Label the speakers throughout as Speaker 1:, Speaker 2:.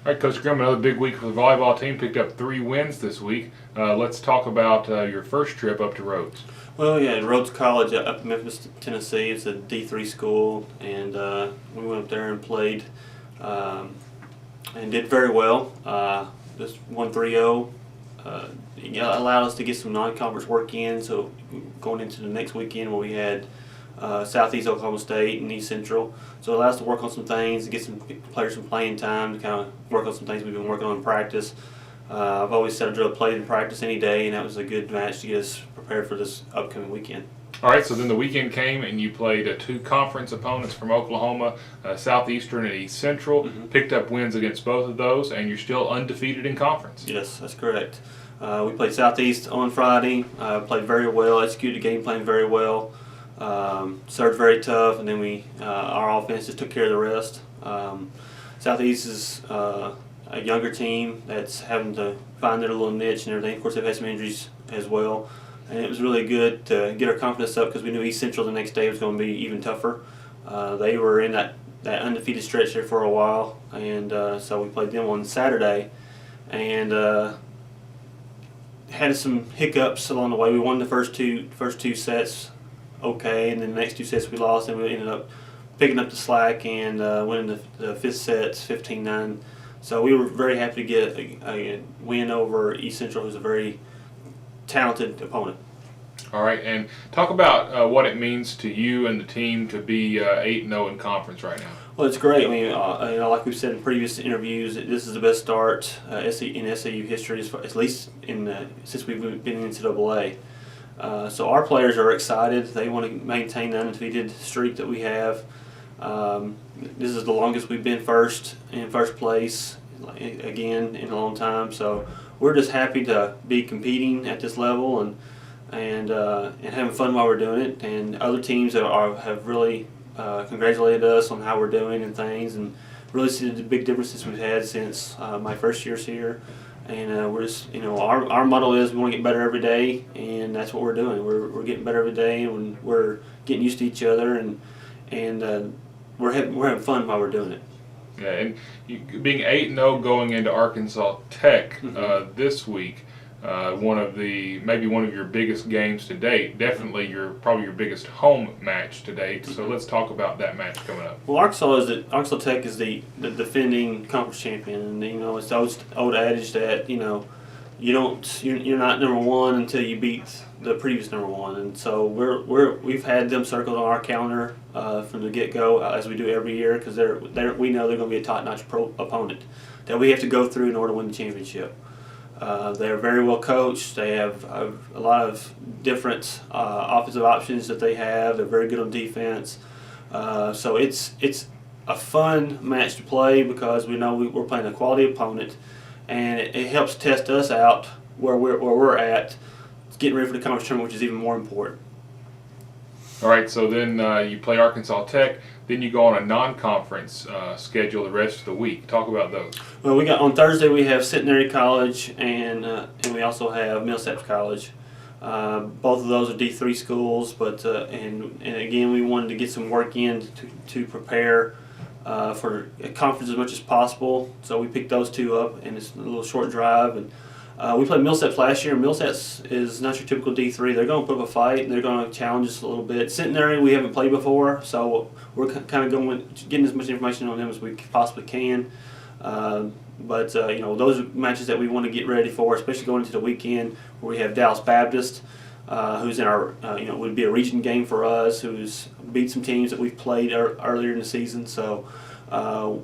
Speaker 1: All right, Coach Grimm, another big week for the volleyball team. Picked up 3 wins this week. Let's talk about your first trip up to Rhodes.
Speaker 2: Well, yeah, Rhodes College up in Memphis, Tennessee. It's a D3 school, and we went up there and played and did very well. Just won 3-0. Allowed us to get some non-conference work in, so going into the next weekend where we had Southeast Oklahoma State and East Central. So it allowed us to work on some things, to get some players some playing time, to kind of work on some things we've been working on in practice. I've always said I'd rather play in practice any day, and that was a good match to get us prepared for this upcoming weekend.
Speaker 1: All right, so then the weekend came and you played 2 conference opponents from Oklahoma, Southeastern and East Central. Picked up wins against both of those, and you're still undefeated in conference.
Speaker 2: Yes, that's correct. We played Southeast on Friday, played very well, executed the game plan very well, served very tough, and then our offense just took care of the rest. Southeast is a younger team that's having to find their little niche and everything. Of course, they've had some injuries as well. And it was really good to get our confidence up because we knew East Central the next day was going to be even tougher. They were in that undefeated stretch there for a while, and so we played them on Saturday, and had some hiccups along the way. We won the first two sets okay, and then the next 2 sets we lost, and we ended up picking up the slack and winning the 5th set 15-9. So we were very happy to get a win over East Central, who's a very talented opponent.
Speaker 1: All right, and talk about what it means to you and the team to be 8-0 in conference right now.
Speaker 2: Well, it's great. I mean, like we've said in previous interviews, this is the best start in SAU history, at least since we've been in NCAA. So our players are excited. They want to maintain the undefeated streak that we have. This is the longest we've been in first place again in a long time. So we're just happy to be competing at this level and having fun while we're doing it. And other teams have really congratulated us on how we're doing and things, and really see the big differences we've had since my first years here. And we're just, our motto is we want to get better every day, and that's what we're doing. We're getting better every day, and we're getting used to each other, and we're having fun while we're doing it.
Speaker 1: Yeah, and being 8-0 going into Arkansas Tech this week, maybe one of your biggest games to date. Definitely probably your biggest home match to date. So let's talk about that match coming up.
Speaker 2: Well, Arkansas Tech is the defending conference champion, and it's the old adage that you're not number one until you beat the previous number one, and so we've had them circled on our calendar from the get-go, as we do every year, because we know they're going to be a top-notch opponent that we have to go through in order to win the championship. They're very well coached. They have a lot of different offensive options that they have. They're very good on defense. So it's a fun match to play because we know we're playing a quality opponent, and it helps test us out where we're at, getting ready for the conference tournament, which is even more important.
Speaker 1: All right, so then you play Arkansas Tech. Then you go on a non-conference schedule the rest of the week. Talk about those.
Speaker 2: Well, on Thursday we have Centenary College and we also have Millsaps College. Both of those are D3 schools, but and again we wanted to get some work in to prepare for a conference as much as possible. So we picked those 2 up, and it's a little short drive. And we played Millsaps last year. Millsaps is not your typical D3. They're going to put up a fight, and they're going to challenge us a little bit. Centenary we haven't played before, so we're kind of getting as much information on them as we possibly can. But those are matches that we want to get ready for, especially going into the weekend where we have Dallas Baptist, who's in our would be a region game for us, who's beat some teams that we've played earlier in the season. So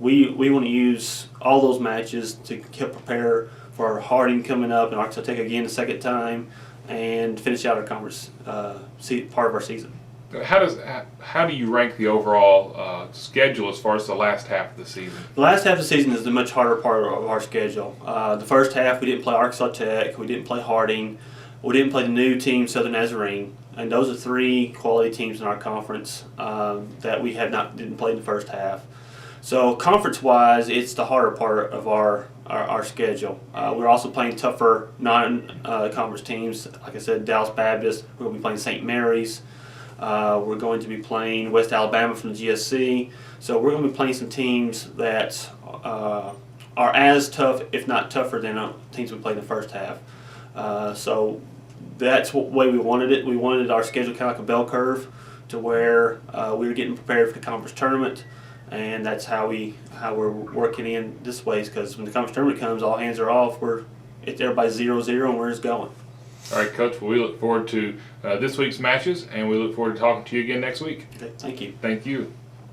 Speaker 2: we want to use all those matches to help prepare for Harding coming up and Arkansas Tech again the second time, and finish out our conference part of our season.
Speaker 1: How do you rank the overall schedule as far as the last half of the season?
Speaker 2: The last half of the season is the much harder part of our schedule. The first half we didn't play Arkansas Tech, we didn't play Harding, we didn't play the new team Southern Nazarene, and those are 3 quality teams in our conference that we didn't play in the first half. So conference-wise, it's the harder part of our schedule. We're also playing tougher non-conference teams. Like I said, Dallas Baptist. We're going to be playing St. Mary's. We're going to be playing West Alabama from the GSC. So we're going to be playing some teams that are as tough, if not tougher, than teams we played in the first half. So that's the way we wanted it. We wanted our schedule kind of like a bell curve, to where we were getting prepared for the conference tournament, and that's how we're working in this way. Because when the conference tournament comes, all hands are off. Everybody's 0-0, and we're just going.
Speaker 1: All right, Coach. Well, we look forward to this week's matches, and we look forward to talking to you again next week.
Speaker 2: Okay, thank you.
Speaker 1: Thank you.